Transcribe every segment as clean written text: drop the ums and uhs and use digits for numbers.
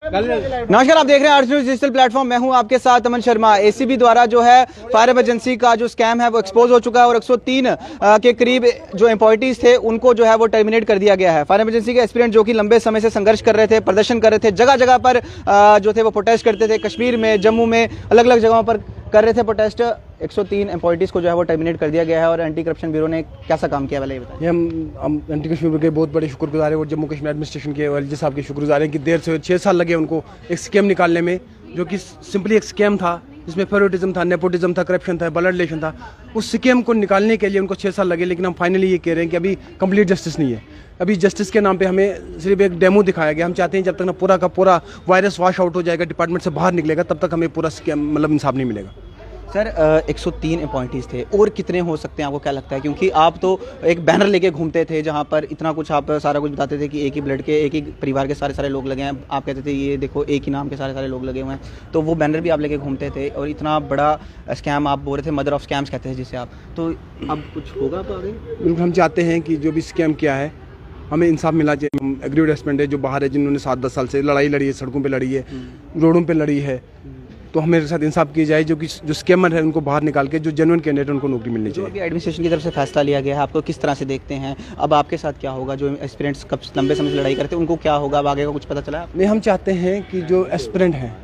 नमस्कार, आप देख रहे हैं अर्ज न्यूज़ डिजिटल प्लेटफॉर्म। मैं हूं आपके साथ अमन शर्मा। एसीबी द्वारा जो है फायर इमरजेंसी का जो स्कैम है वो एक्सपोज हो चुका है और 103 के करीब जो एम्प्लॉइज थे उनको जो है वो टर्मिनेट कर दिया गया है। फायर इमरजेंसी के एस्पिरेंट जो कि लंबे समय से संघर्ष कर रहे थे, प्रदर्शन कर रहे थे, जगह जगह पर जो थे वो प्रोटेस्ट करते थे। कश्मीर में, जम्मू में, अलग अलग जगहों पर कर रहे थे प्रोटेस्ट। 103 एम्प्लॉइज को जो है वो टर्मिनेट कर दिया गया है और एंटी करप्शन ब्यूरो ने कैसा काम किया, पहले ये बताइए। हम एंटी कश्मीर ब्यूरो के बहुत बड़े शुक्रगुजार हैं और जम्मू कश्मीर एडमिनिस्ट्रेशन के एलजी साहब के शुक्रगुजार हैं कि देर से 6 साल लगे उनको एक स्कैम निकालने में, जो कि सिंपली एक स्कैम था जिसमें फेवरेटिज्म था, नेपोटिज्म था, करप्शन था, ब्लड रिलेशन था। उस स्कैम को निकालने के लिए उनको 6 साल लगे, लेकिन हम फाइनली ये कह रहे हैं कि अभी कंप्लीट जस्टिस नहीं है। अभी जस्टिस के नाम पे हमें सिर्फ एक डेमो दिखाया गया। हम चाहते हैं जब तक ना पूरा का पूरा वायरस वॉश आउट हो जाएगा, डिपार्टमेंट से बाहर निकलेगा, तब तक हमें पूरा स्कैम मतलब इंसाफ नहीं मिलेगा। सर 103 अपॉइंटीज थे और कितने हो सकते हैं, आपको क्या लगता है? क्योंकि आप तो एक बैनर लेके घूमते थे जहां पर इतना कुछ आप सारा कुछ बताते थे कि एक ही ब्लड के, एक ही परिवार के सारे लोग लगे हैं। आप कहते थे ये देखो एक ही नाम के सारे लोग लगे हुए हैं, तो वो बैनर भी आप लेके घूमते थे और इतना बड़ा स्कैम आप बोल रहे थे, मदर ऑफ स्कैम्स कहते हैं जिसे आप। तो अब कुछ होगा तो आगे? बिल्कुल, हम चाहते हैं कि जो भी स्कैम किया है हमें इंसाफ मिला चाहिए। हम एग्रीड एस्पेंट है जो बाहर है, जिन्होंने 7-10 साल से लड़ाई लड़ी है, सड़कों पे लड़ी है, रोडों पे लड़ी है, तो हमें साथ इंसाफ की जाए। जो स्कैमर है उनको बाहर निकाल के जो जेन्युइन कैंडिडेट उनको नौकरी मिलनी चाहिए। अभी एडमिनिस्ट्रेशन की तरफ से फैसला लिया गया है, आपको किस तरह से देखते हैं? अब आपके साथ क्या होगा? जो एस्पिरेंट्स कब लंबे समय से लड़ाई करते हैं उनको क्या होगा? अब आगे का कुछ पता चला? नहीं, हम चाहते हैं कि जो एस्पिरेंट हैं,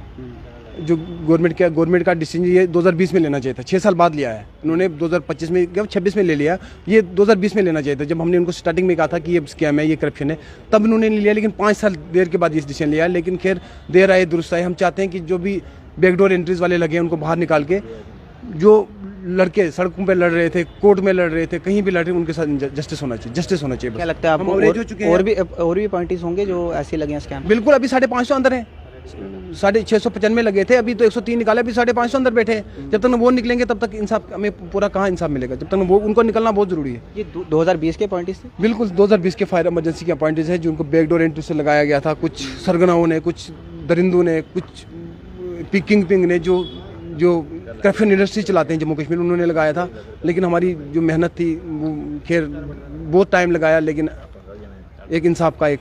जो गवर्नमेंट का डिसीजन ये 2020 में लेना चाहिए था। 6 साल बाद लिया है इन्होंने, 2025 में या 26 में ले लिया। ये 2020 में लेना चाहिए था। जब हमने उनको स्टार्टिंग में कहा था कि ये स्कैम है, ये करप्शन है, तब इन्होंने नहीं लिया, लेकिन 5 साल देर के बाद ये डिसीजन लिया। लेकिन खैर देर आए दुरुस्त आए। हम चाहते हैं कि जो भी बैकडोर एंट्रीज वाले लगे हैं उनको बाहर निकाल के, जो लड़के सड़कों पे लड़ रहे थे, कोर्ट में लड़ रहे थे, कहीं भी लड़ रहे, उनके साथ जस्टिस होना चाहिए। क्या लगता है आपको? और भी अपॉइंटीज होंगे जो ऐसे लगे हैं स्कैम? बिल्कुल, अभी 550 अंदर हैं। 695 लगे थे, अभी तो 103 निकाले, अभी 550 अंदर बैठे हैं। जब तक वो निकलेंगे तब तक इंसाफ हमें पूरा कहाँ इंसाफ मिलेगा? जब तक वो उनको निकलना बहुत जरूरी है। ये 2020 के अपॉइंटीज थे? बिल्कुल, 2020 के फायर इमरजेंसी के अपॉइंटीज है, जिनको बैकडोर एंट्री से लगाया गया था। कुछ सरगनाओं ने, कुछ दरिंदों ने, कुछ किंग पिंग ने, जो करप्शन इंडस्ट्री चलाते हैं जम्मू कश्मीर, उन्होंने लगाया था। लेकिन हमारी जो मेहनत थी वो खैर बहुत टाइम लगाया, लेकिन एक इंसाफ का एक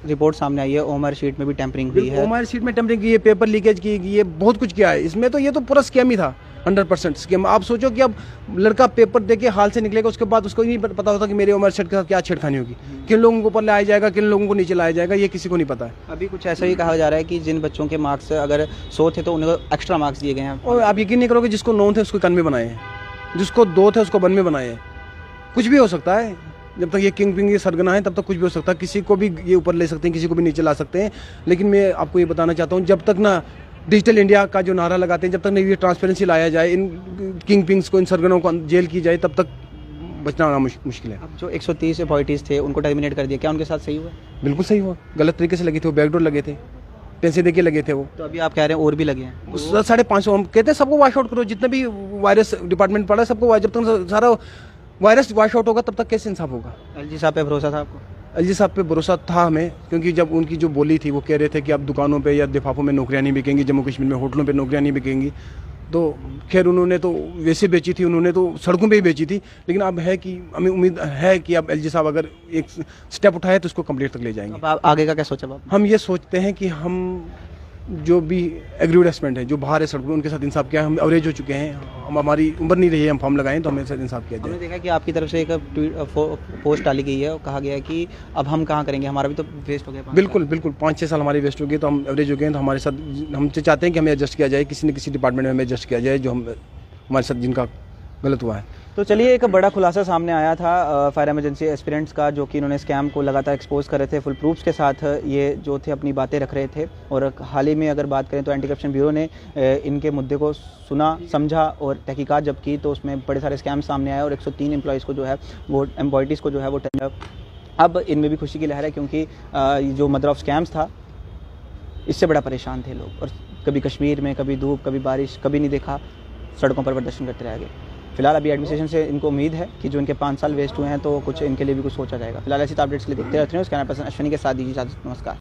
रिपोर्ट सामने आई है। ओमर शीट में भी टेम्परिंग हुई है। ओमर शीट में टेम्परिंग की है, पेपर लीकेज की गई है, बहुत कुछ किया है इसमें। तो ये तो पूरा स्कैम ही था, 100% स्कैम। आप सोचो कि अब लड़का पेपर देके हाल से निकलेगा, उसके बाद उसको नहीं पता होता कि मेरे ओमर शीट के साथ क्या छेड़खानी होगी, किन लोगों को ऊपर लाया जाएगा, किन लोगों को नीचे लाया जाएगा, ये किसी को नहीं पता है। अभी कुछ ऐसा ही कहा जा रहा है कि जिन बच्चों के मार्क्स अगर 100 थे तो उनको एक्स्ट्रा मार्क्स दिए गए हैं। और आप यकीन नहीं करोगे, जिसको 9 थे उसको 91 बनाए हैं, जिसको 2 थे उसको 92 बनाए हैं। कुछ भी हो सकता है। जब तक ये किंग पिंग ये सरगना है तब तक कुछ भी हो सकता है। किसी को भी ये ऊपर ले सकते हैं, किसी को भी नीचे ला सकते हैं। लेकिन मैं आपको ये बताना चाहता हूँ, जब तक ना डिजिटल इंडिया का जो नारा लगाते हैं, जब तक ना ये ट्रांसपेरेंसी लाया जाए, इन किंग पिंग्स को, इन सरगनों को जेल की जाए, तब तक बचना मुश्किल है। अब जो 130 अपॉइंटीज थे उनको टर्मिनेट कर दिया, क्या उनके साथ सही हुआ? बिल्कुल सही हुआ। गलत तरीके से लगे थे वो, बैकडोर लगे थे, पैसे देके लगे थे वो। तो अभी आप कह रहे हैं और भी लगे हैं? 550 हम कहते हैं सबको वॉश आउट करो, जितने भी वायरस डिपार्टमेंट पड़ा सबको। जब तक सारा वायरस वॉश आउट होगा तब तक कैसे इंसाफ होगा? एलजी साहब पे भरोसा था आपको? एलजी साहब पे भरोसा था हमें, क्योंकि जब उनकी जो बोली थी वो कह रहे थे कि अब दुकानों पे या लिफाफों में नौकरियां नहीं बिकेंगी, जम्मू कश्मीर में होटलों पे नौकरियां नहीं बिकेंगी। तो खैर उन्होंने तो वैसे बेची थी, उन्होंने तो सड़कों पे ही बेची थी। लेकिन अब है कि हमें उम्मीद है कि अब एलजी साहब अगर एक स्टेप उठाए तो उसको कंप्लीट तक ले जाएंगे। अब आगे का क्या सोचा आप? हम ये सोचते हैं कि हम जो भी एग्रीड एस्पेंट है, जो बाहर है सड़कों, उनके साथ इंसाफ किया। हम एवरेज हो चुके हैं, हम हमारी उम्र नहीं रही है, हम फॉर्म लगाएं तो हमें साथ इंसाफ किया जाए। हमने देखा कि आपकी तरफ से एक पोस्ट डाली गई है और कहा गया है कि अब हम कहाँ करेंगे, हमारा भी तो वेस्ट हो गया। बिल्कुल 5-6 साल हमारे वेस्ट हो गए, तो हम एवरेज हो गए। तो हमारे साथ हम चाहते हैं कि हमें एडजस्ट किया जाए, किसी न किसी डिपार्टमेंट में हमें एडजस्ट किया जाए, जो हमारे साथ जिनका गलत हुआ है। तो चलिए, एक बड़ा खुलासा सामने आया था फायर इमरजेंसी एस्पिरेंट्स का, जो कि इन्होंने स्कैम को लगातार एक्सपोज कर रहे थे, फुल प्रूफ्स के साथ ये जो थे अपनी बातें रख रहे थे। और हाल ही में अगर बात करें तो एंटी करप्शन ब्यूरो ने इनके मुद्दे को सुना, समझा और तहकीकात जब की तो उसमें बड़े सारे स्कैम सामने आए और 103 एम्प्लॉइज़ को जो है वो एम्प्लॉइज़ को जो है वो अब इनमें भी खुशी की लहर है, क्योंकि जो मदर ऑफ स्कैम्स था इससे बड़ा परेशान थे लोग। और कभी कश्मीर में, कभी धूप, कभी बारिश, कभी नहीं देखा, सड़कों पर प्रदर्शन करते रह गए। फिलहाल अभी एडमिनिस्ट्रेशन से इनको उम्मीद है कि जो इनके 5 साल वेस्ट हुए हैं तो कुछ इनके लिए भी कुछ सोचा जाएगा। फिलहाल ऐसी अपडेट्स के लिए देखते रहते हैं। उसका नाम अश्विनी के साथ दीजिए इजाज़त। नमस्कार।